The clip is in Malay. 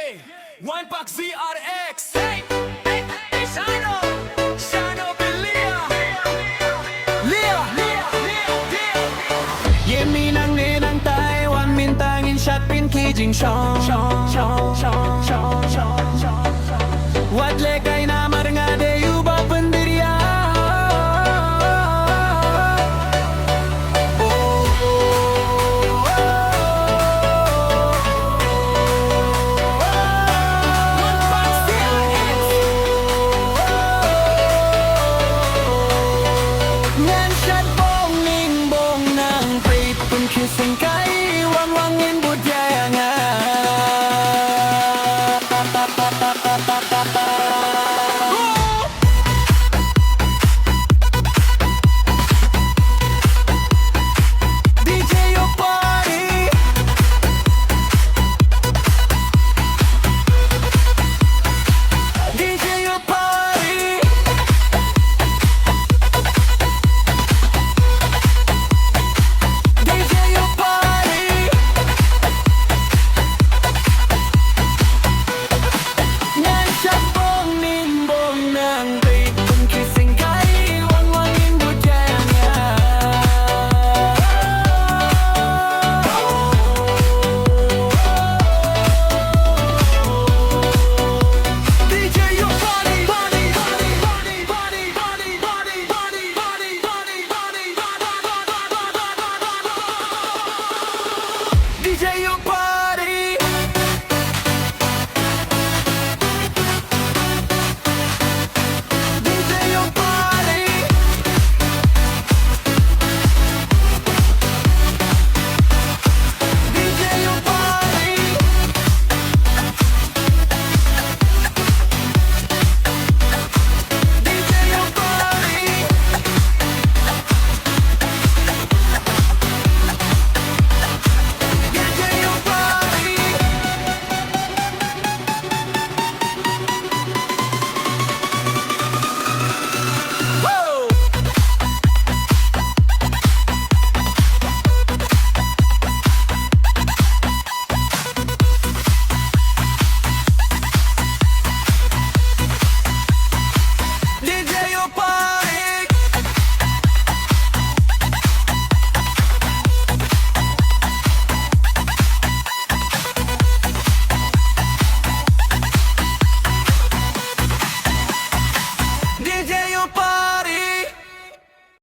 Yeah, one pack ZRX. Hey, hey, hey, Shano, Belia. Ye minang ninang Taiwan mintangin shot pin kijing shong Wat lekay na maranga de yuba pendirian Ngan shot bong ning bong nang prit pun kiseng kay